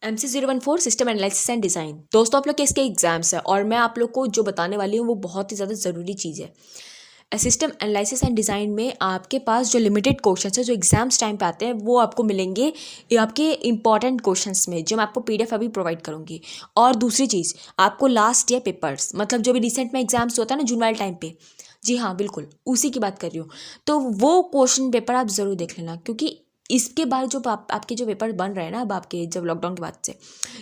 MC014 system analysis and design. दोस्तों, आप लोग के इसके एग्जाम्स है और मैं आप लोग को जो बताने वाली हूँ वो बहुत ही ज़्यादा ज़रूरी चीज़ है। सिस्टम एनालिसिस एंड डिज़ाइन में आपके पास जो लिमिटेड क्वेश्चंस है जो एग्जाम्स टाइम पे आते हैं वो आपको मिलेंगे आपके इंपॉर्टेंट क्वेश्चंस में, जो मैं आपको PDF अभी प्रोवाइड करूँगी। और दूसरी चीज़, आपको लास्ट ईयर पेपर्स, मतलब जो भी रिसेंट में एग्जाम्स होता है ना जून वाले टाइम पे, जी हाँ बिल्कुल उसी की बात कर रही हूँ, तो वो क्वेश्चन पेपर आप ज़रूर देख लेना, क्योंकि इसके बाद जो आपके जो पेपर बन रहे हैं ना अब आपके जब लॉकडाउन के बाद से,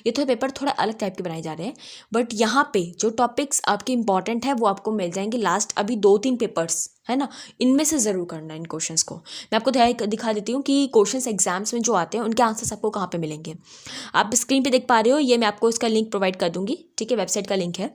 ये तो पेपर थोड़ा अलग टाइप के बनाए जा रहे हैं, बट यहाँ पे जो टॉपिक्स आपके इंपॉर्टेंट है वो आपको मिल जाएंगे लास्ट अभी 2-3 पेपर्स है ना, इनमें से ज़रूर करना इन क्वेश्चंस को। मैं आपको दिखा देती हूँ कि क्वेश्चंस एग्जाम्स में जो आते हैं उनके आंसर्स आपको कहाँ पे मिलेंगे। आप स्क्रीन पे देख पा रहे हो, ये मैं आपको इसका लिंक प्रोवाइड कर दूंगी, ठीक है, वेबसाइट का लिंक है।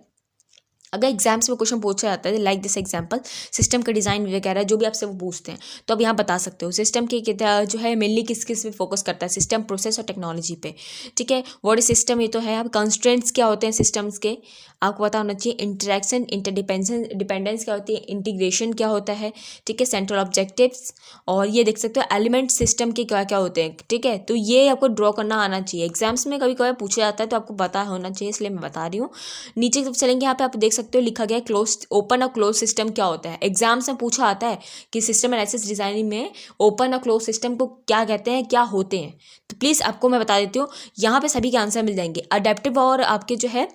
अगर एग्जाम्स में क्वेश्चन पूछा जाता है लाइक दिस एग्जांपल, सिस्टम का डिज़ाइन वगैरह जो भी आपसे वो पूछते हैं, तो अब यहाँ बता सकते हो सिस्टम के जो है मेनली किस किस पे फोकस करता है, सिस्टम, प्रोसेस और टेक्नोलॉजी पे, ठीक है। व्हाट इज सिस्टम, ये तो है। अब कंस्ट्रेंट्स क्या होते हैं सिस्टम्स के, आपको पता होना चाहिए। इंटरेक्शन, इंटरडिपेंडेंस क्या होती है, इंटीग्रेशन क्या होता है, ठीक है। सेंट्रल ऑब्जेक्टिव्स, और ये देख सकते हो एलिमेंट सिस्टम के क्या क्या होते हैं, ठीक है। तो ये आपको ड्रॉ करना आना चाहिए, एग्जाम्स में कभी कभी पूछा जाता है तो आपको पता होना चाहिए, इसलिए मैं बता रही हूँ। नीचे जब चलेंगे यहाँ पे आप देख सकते हो लिखा गया है क्लोज, ओपन और क्लोज सिस्टम क्या होता है। एग्जाम्स में पूछा आता है कि सिस्टम एनालिसिस डिजाइनिंग में ओपन और क्लोज सिस्टम को क्या कहते हैं, क्या होते हैं। तो प्लीज़ आपको मैं बता देती हूँ, यहाँ पे सभी के आंसर मिल जाएंगे। अडेप्टिव और आपके जो है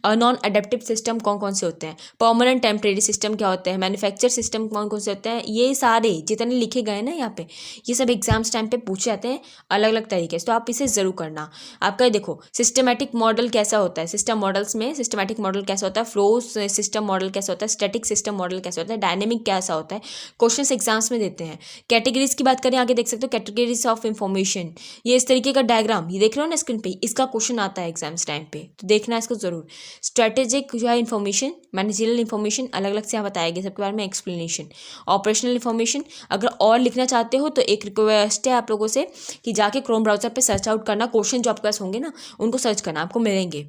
नॉन अडेप्टिव सिस्टम कौन कौन से होते हैं, परमानेंट टेम्परेरी सिस्टम क्या होते हैं, मैन्युफैक्चर सिस्टम कौन कौन से होते हैं, ये सारे जितने लिखे गए ना यहाँ पे, ये सब एग्जाम्स टाइम पे पूछे जाते हैं अलग अलग तरीके से, तो आप इसे ज़रूर करना। आपका देखो सिस्टमैटिक मॉडल कैसा होता है, सिस्टम मॉडल्स में सिस्टमैटिक मॉडल कैसा होता है, फ्लो सिस्टम मॉडल कैसा होता है, स्टैटिक सिस्टम मॉडल कैसा होता है, डायनेमिक कैसा होता है, क्वेश्चंस एग्जाम्स में देते हैं। कैटेगरीज की बात करें, आगे देख सकते हो कैटेगरीज ऑफ इंफॉर्मेशन, ये इस तरीके का डायग्राम ये देख रहे हो ना स्क्रीन पे, इसका क्वेश्चन आता है एग्जाम्स टाइम पे, तो देखना इसको जरूर। स्ट्रेटेजिक जो है इन्फॉर्मेशन, मैनेजरियल इन्फॉर्मेशन अलग अलग से यहाँ बताया गया सबके बारे में एक्सप्लेनेशन। ऑपरेशनल इन्फॉर्मेशन, अगर और लिखना चाहते हो तो एक रिक्वेस्ट है आप लोगों से कि जाके क्रोम ब्राउजर पे सर्च आउट करना, क्वेश्चन जो आपके पास होंगे ना उनको सर्च करना, आपको मिलेंगे,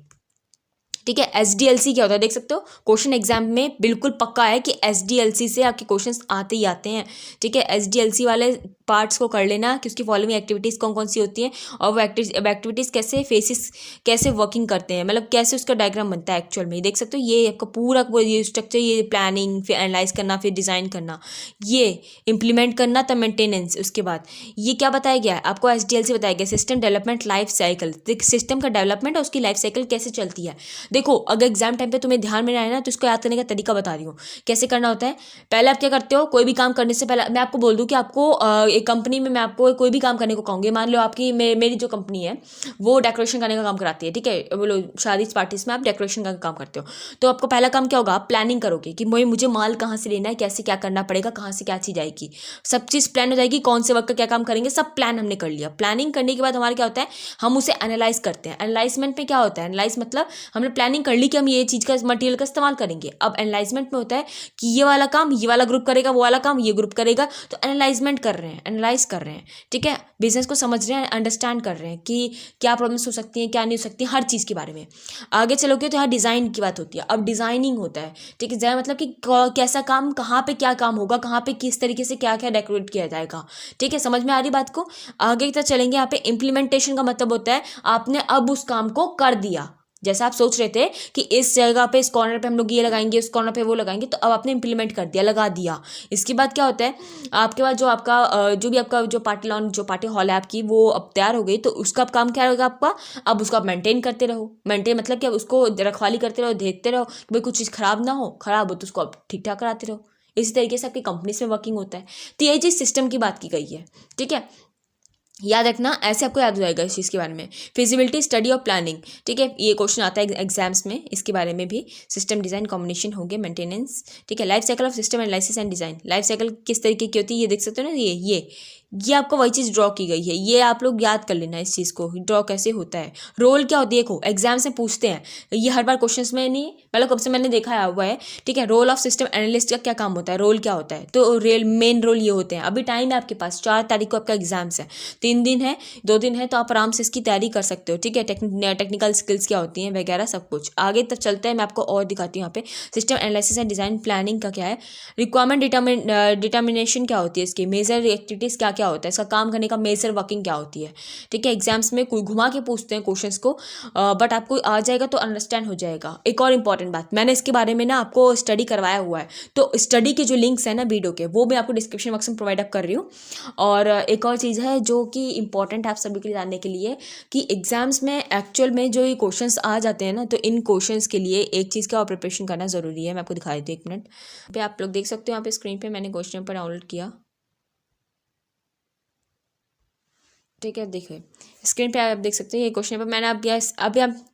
ठीक है। SDLC क्या होता है देख सकते हो, क्वेश्चन एग्जाम में बिल्कुल पक्का है कि SDLC से आपके क्वेश्चंस आते ही आते हैं, ठीक है। SDLC वाले पार्ट्स को कर लेना कि उसकी फॉलोइंग एक्टिविटीज़ कौन कौन सी होती हैं और वो एक्टिविटीज़ कैसे फेसिस कैसे वर्किंग करते हैं, मतलब कैसे उसका डायग्राम बनता है एक्चुअल में। देख सकते हो ये आपका पूरा ये स्ट्रक्चर, ये प्लानिंग, फिर एनालाइज करना, फिर डिज़ाइन करना, ये इम्प्लीमेंट करना, तब मेंटेनेंस। उसके बाद ये क्या बताया गया है आपको, SDLC बताया गया system development life cycle, system का डेवलपमेंट और उसकी लाइफ साइकिल कैसे चलती है। देखो अगर एग्जाम टाइम पे तुम्हें ध्यान में आए ना तो इसको याद करने का तरीका बता रही हूँ कैसे करना होता है। पहले आप क्या करते हो, कोई भी काम करने से पहले मैं आपको बोल दूँ कि आपको एक कंपनी में मैं आपको कोई भी काम करने को कहूँगी, मान लो आपकी मेरी जो कंपनी है वो डेकोरेशन करने का काम कराती है, ठीक है। बोलो शादी पार्टीज में आप डेकोरेशन का काम करते हो, तो आपको पहला काम क्या होगा, आप प्लानिंग करोगे कि मुझे माल कहाँ से लेना है, कैसे क्या करना पड़ेगा, कहाँ से क्या चीज़ आएगी, सब चीज़ प्लान हो जाएगी, कौन से वक्त का क्या काम करेंगे, सब प्लान हमने कर लिया। प्लानिंग करने के बाद हमारा क्या होता है, हम उसे एनालाइज करते हैं। एनालाइजमेंट में क्या होता है, एनालाइज मतलब हमने प्लानिंग कर ली कि हम ये चीज़ का मटेरियल का इस्तेमाल करेंगे। अब एनालाइजमेंट में होता है कि ये वाला काम ये वाला ग्रुप करेगा, वो वाला काम ये ग्रुप करेगा, तो एनालाइजमेंट कर रहे हैं, एनालाइज कर रहे हैं, ठीक है। बिजनेस को समझ रहे हैं, अंडरस्टैंड कर रहे हैं कि क्या प्रॉब्लम्स हो सकती हैं, क्या नहीं हो सकती, हर चीज़ के बारे में। आगे चलोगे तो यहाँ डिज़ाइन की बात होती है, अब डिज़ाइनिंग होता है, ठीक है। जरा मतलब कि कैसा काम, कहाँ पे क्या काम होगा, कहाँ पे किस तरीके से क्या क्या डेकोरेट किया जाएगा, ठीक है। समझ में आ रही बात को। आगे की तरफ चलेंगे, यहाँ पे इम्प्लीमेंटेशन का मतलब होता है आपने अब उस काम को कर दिया, जैसा आप सोच रहे थे कि इस जगह पे इस कॉर्नर पे हम लोग ये लगाएंगे, इस कॉर्नर पे वो लगाएंगे, तो अब आपने इंप्लीमेंट कर दिया, लगा दिया। इसके बाद क्या होता है, आपके पास जो आपका जो भी आपका जो पार्टी लॉन, जो पार्टी हॉल है आपकी, वो अब तैयार हो गई, तो उसका अब काम क्या होगा आपका, अब उसको आप मेंटेन करते रहो। मेंटेन मतलब कि अब उसको रखवाली करते रहो, देखते रहो कि भाई कुछ चीज़ खराब ना हो, खराब हो तो उसको आप ठीक ठाक कराते रहो। इसी तरीके से आपकी कंपनीज में वर्किंग होता है। तो यही चीज़ सिस्टम की बात की गई है, ठीक है। याद रखना, ऐसे आपको याद हो जाएगा इस चीज़ के बारे में। फिजिबिलिटी स्टडी और प्लानिंग, ठीक है, ये क्वेश्चन आता है एग्जाम्स में, इसके बारे में भी। सिस्टम डिज़ाइन कॉम्बिनेशन हो गया, मेंटेनेंस, ठीक है। Life cycle of system analysis and design, life cycle किस तरीके की होती है ये देख सकते हो ना, ये आपको वही चीज़ ड्रॉ की गई है, ये आप लोग याद कर लेना इस चीज़ को, ड्रॉ कैसे होता है। रोल क्या होती है, देखो एग्जाम्स में पूछते हैं, ये हर बार क्वेश्चंस में नहीं, मतलब कब से मैंने देखा हुआ है, ठीक है। रोल ऑफ सिस्टम एनालिस्ट का क्या काम होता है, रोल क्या होता है, तो मेन रोल ये होते हैं। अभी टाइम है आपके पास, 4 तारीख को आपका एग्जाम्स है, 3 दिन है, 2 दिन है, तो आप आराम से इसकी तैयारी कर सकते हो, ठीक है। टेक्निकल स्किल्स क्या होती हैं वगैरह सब कुछ। आगे तक चलते हैं, मैं आपको और दिखाती हूँ यहाँ पे system analysis and design planning का क्या है। रिक्वायरमेंट डिटर्मिनेशन क्या होती है इसकी, मेजर एक्टिविटीज़ क्या क्या होता है, इसका काम करने का मेजर वर्किंग क्या होती है। ठीक है, एग्जाम्स में कोई घुमा के पूछते हैं क्वेश्चंस को, बट आपको आ जाएगा तो अंडरस्टैंड हो जाएगा। एक और इंपॉर्टेंट बात, मैंने इसके बारे में ना आपको स्टडी करवाया हुआ है, तो स्टडी के जो लिंक्स हैं ना वीडियो के, वो मैं आपको डिस्क्रिप्शन बॉक्स में प्रोवाइड अप कर रही हूँ। और एक और चीज़ है जो कि इंपॉर्टेंट है आप सभी के लिए जानने के लिए, कि एग्जाम्स में एक्चुअल में जो ये क्वेश्चंस आ जाते हैं ना, तो इन क्वेश्चंस के लिए एक चीज़ का और प्रिपरेशन करना ज़रूरी है। मैं आपको दिखा देती हूँ, एक मिनट पे आप लोग देख सकते हो यहाँ पे स्क्रीन पे मैंने क्वेश्चन पर डाउनलोड किया। ठीक है, देखिए स्क्रीन पे आप देख सकते हो ये क्वेश्चन पर मैंने अभी आप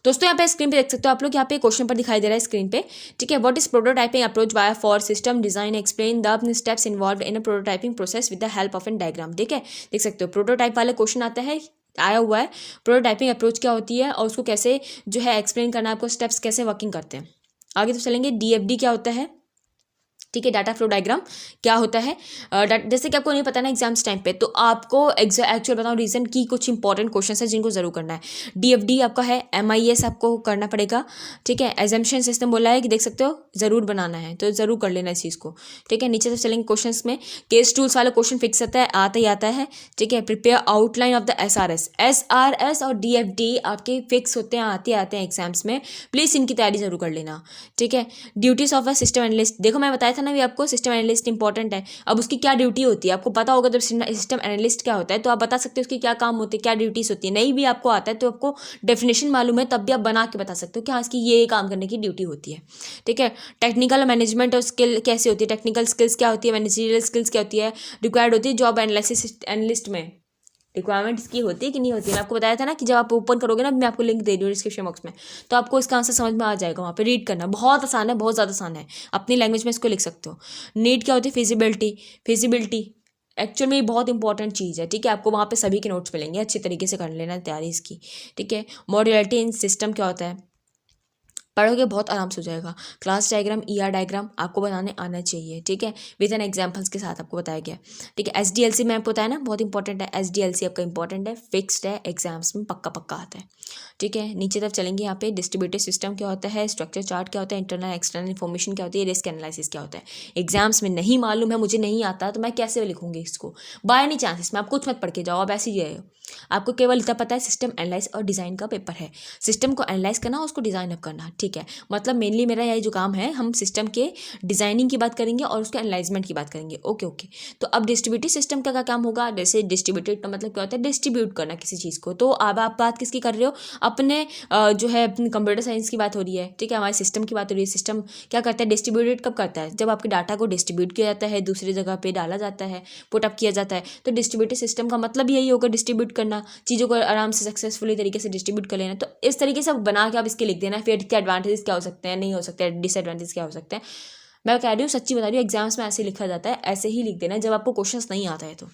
दोस्तों यहाँ पे स्क्रीन पे देख सकते हो आप लोग, यहाँ पे क्वेश्चन पर दिखाई दे रहा है स्क्रीन पे। ठीक है, what is prototyping approach by for system design, explain the steps involve in a prototyping process with the help of an diagram. ठीक है, देख सकते हो प्रोटोटाइप वाले क्वेश्चन आता है, आया हुआ है प्रोटोटाइपिंग अप्रोच क्या होती है और उसको कैसे जो है एक्सप्लेन करना है आपको, स्टेप्स कैसे वर्किंग करते हैं। आगे तो चलेंगे, DFD क्या होता है। ठीक है, डाटा फ्लो डायग्राम क्या होता है। जैसे कि आपको नहीं पता ना एग्जाम्स टाइम पे, तो आपको एक्चुअल बताऊँ रीजन की कुछ इंपॉर्टेंट क्वेश्चन है जिनको जरूर करना है। DFD आपका है, MIS आपको करना पड़ेगा। ठीक है, एजम्पशन सिस्टम बोला है कि देख सकते हो जरूर बनाना है, तो जरूर कर लेना इस चीज़ को। ठीक है, नीचे से चलेंगे क्वेश्चन में, केस टूल्स वाला क्वेश्चन फिक्स आता ही आता है। ठीक है, prepare outline of the SRS और DFD आपके फिक्स होते हैं, आते हैं एग्जाम्स में, प्लीज़ इनकी तैयारी जरूर कर लेना। ठीक है, duties of a system analyst, देखो मैं बताया था ना भी आपको सिस्टम एनालिस्ट इंपॉर्टेंट है। अब उसकी क्या ड्यूटी होती है आपको पता होगा, जब सिस्टम एनालिस्ट क्या होता है तो आप बता सकते हो उसकी क्या काम होते हैं, क्या ड्यूटीज होती है। नहीं भी आपको आता है तो आपको डेफिनेशन मालूम है, तब भी आप बना के बता सकते हो कि हाँ इसकी ये काम करने की ड्यूटी होती है। ठीक है, टेक्निकल मैनेजमेंट और स्किल कैसे होती है, टेक्निकल स्किल्स क्या होती है, मैनेजरियल स्किल्स क्या होती है, रिक्वायर्ड होती है जॉब एनालिसिस एनालिस्ट में, रिक्वायरमेंट्स की होती है कि नहीं होती है। मैं आपको बताया था ना कि जब आप ओपन करोगे ना, मैं आपको लिंक दे दूँ डिस्क्रिप्शन बॉक्स में, तो आपको इसका आंसर समझ में आ जाएगा। वहाँ पे रीड करना बहुत आसान है, बहुत ज़्यादा आसान है, अपनी लैंग्वेज में इसको लिख सकते हो। नीड क्या होती है, फिजिबिलिटी एक्चुअल में बहुत इंपॉर्टेंट चीज़ है। ठीक है, आपको वहाँ पे सभी के नोट्स मिलेंगे, अच्छी तरीके से कर लेना तैयारी इसकी। ठीक है, मॉड्यूलरिटी इन सिस्टम क्या होता है, पढ़ोगे बहुत आराम से हो जाएगा। क्लास डायग्राम, ER डायग्राम आपको बनाने आना चाहिए। ठीक है, विद एन एग्जाम्पल्स के साथ आपको बताया गया। ठीक है, SDLC में आपको बताया ना बहुत इंपॉर्टेंट है, SDLC आपका इंपॉर्टेंट है, फिक्स्ड है, एग्जाम्स में पक्का आता है। ठीक है, नीचे तरफ चलेंगे, यहाँ पे डिस्ट्रीब्यूटेड सिस्टम क्या होता है, स्ट्रक्चर चार्ट क्या होता है, इंटरनल एक्सटर्नल इन्फॉर्मेशन क्या होती है, रिस्क एनालिसिस क्या होता है। एग्जाम्स में नहीं मालूम है, मुझे नहीं आता, तो मैं कैसे लिखूंगी इसको, बाय एनी चांसेस में आप कुछ मत पढ़ के जाओ, आप ऐसे ही जाओ। आपको केवल इतना पता है सिस्टम एनालाइज और डिज़ाइन का पेपर है, सिस्टम को एनालाइज करना, उसको डिज़ाइन अप करना। ठीक है, मतलब मेनली मेरा यही जो काम है, हम सिस्टम के डिज़ाइनिंग की बात करेंगे और उसके एनालाइजमेंट की बात करेंगे। ओके। तो अब डिस्ट्रीब्यूटेड सिस्टम का काम होगा, जैसे डिस्ट्रीब्यूटेड का मतलब क्या होता है, डिस्ट्रीब्यूट करना किसी चीज़ को। तो अब आप बात किसकी कर रहे हो, अपने जो है अपनी कंप्यूटर साइंस की बात हो रही है। ठीक है, हमारे सिस्टम की बात हो रही है। सिस्टम क्या करता है, डिस्ट्रीब्यूटेड कब करता है, जब आपके डाटा को डिस्ट्रीब्यूट किया जाता है, दूसरी जगह पे डाला जाता है, पुट अप किया जाता है। तो डिस्ट्रीब्यूटेड सिस्टम का मतलब यही होगा, डिस्ट्रीब्यूट करना, चीज़ों को आराम से सक्सेसफुली तरीके से डिस्ट्रीब्यूट कर लेना। तो इस तरीके से बना के आप इसके लिख देना, फिर इसके एडवांटेजेस क्या हो सकते हैं, नहीं हो सकते, डिसएडवांटेज क्या हो सकते हैं। मैं कह रही हूँ, सच्ची बता रही हूँ, एग्जाम्स में ऐसे लिखा जाता है, ऐसे ही लिख देना जब आपको क्वेश्चंस नहीं आता है तो।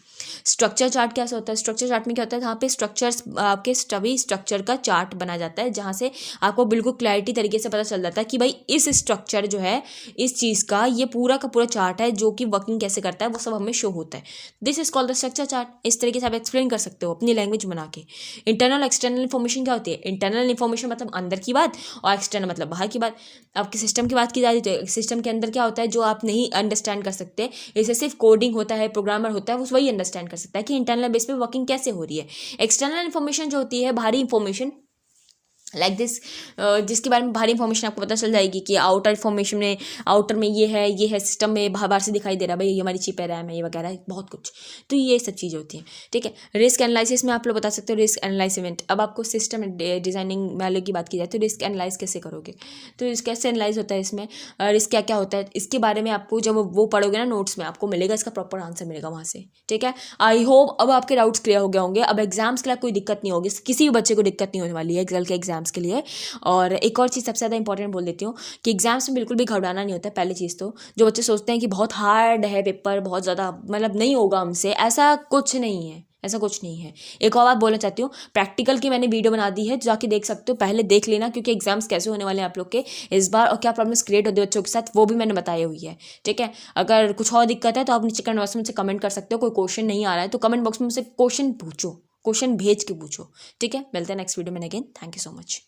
स्ट्रक्चर चार्ट कैसे होता है, स्ट्रक्चर चार्ट में क्या होता है, यहाँ पे स्ट्रक्चर्स आपके सभी स्ट्रक्चर का चार्ट बना जाता है, जहाँ से आपको बिल्कुल क्लैरिटी तरीके से पता चल जाता है कि भाई इस स्ट्रक्चर जो है, इस चीज़ का ये पूरा का पूरा चार्ट है, जो कि वर्किंग कैसे करता है वो सब हमें शो होता है। This is called the structure chart. इस तरीके से आप एक्सप्लेन कर सकते हो अपनी लैंग्वेज बना के। इंटरनल एक्सटर्नल इन्फॉर्मेशन क्या होती है, इंटरनल इन्फॉर्मेशन मतलब अंदर की बात, और एक्सटर्नल मतलब बाहर की बात। आपके सिस्टम की बात की जा रही है तो सिस्टम के अंदर क्या होता है जो आप नहीं अंडरस्टैंड कर सकते, इसे सिर्फ कोडिंग होता है, प्रोग्रामर होता है, वो वही अंडरस्टैंड कर सकता है कि इंटरनल बेस पे वर्किंग कैसे हो रही है। एक्सटर्नल इन्फॉर्मेशन जो होती है, बाहरी इंफॉर्मेशन लाइक दिस, जिसके बारे में भारी इंफॉर्मेशन आपको पता चल जाएगी कि आउटर इन्फॉर्मेशन में, आउटर में ये है सिस्टम में बाहर से दिखाई दे रहा है भाई ये हमारी चिप है, रैम है, ये वगैरह बहुत कुछ। तो ये सब चीज़ें होती हैं। ठीक है, रिस्क एनालिसिस में आप लोग बता सकते हो, रिस्क एनालाइजमेंट। अब आपको सिस्टम डिजाइनिंग वाले की बात की जाए तो रिस्क एनालाइज कैसे करोगे, तो रिस्क कैसे एनालाइज होता है, इसमें रिस्क क्या क्या होता है, इसके बारे में आपको जब वो पढ़ोगे ना नोट्स में, आपको मिलेगा, इसका प्रॉपर आंसर मिलेगा वहाँ से। ठीक है, आई होप अब आपके डाउट्स क्लियर हो गए होंगे। अब एग्जाम्स के लिए कोई दिक्कत नहीं होगी, किसी भी बच्चे को दिक्कत नहीं होने वाली है कल के एग्जाम्स के लिए। और एक और चीज़ सबसे ज़्यादा इंपॉर्टेंट बोल देती हूँ कि एग्जाम्स में बिल्कुल भी घबराना नहीं होता है। पहली चीज़ तो जो बच्चे सोचते हैं कि बहुत हार्ड है पेपर, बहुत ज़्यादा मतलब नहीं होगा हमसे, ऐसा कुछ नहीं है, ऐसा कुछ नहीं है। एक और बात बोलना चाहती हूँ, प्रैक्टिकल की मैंने वीडियो बना दी है, जाके देख सकते हो, पहले देख लेना, क्योंकि एग्जाम्स कैसे होने वाले हैं आप लोग के इस बार और क्या प्रॉब्लम्स क्रिएट होती है बच्चों के साथ, वो भी मैंने बताई हुई है। ठीक है, अगर कुछ और दिक्कत है तो आप नीचे कमेंट बॉक्स में मुझसे कमेंट कर सकते हो। कोई क्वेश्चन नहीं आ रहा है तो कमेंट बॉक्स में मुझसे क्वेश्चन पूछो, क्वेश्चन भेज के पूछो। ठीक है, मिलते हैं नेक्स्ट वीडियो में again. Thank you so much.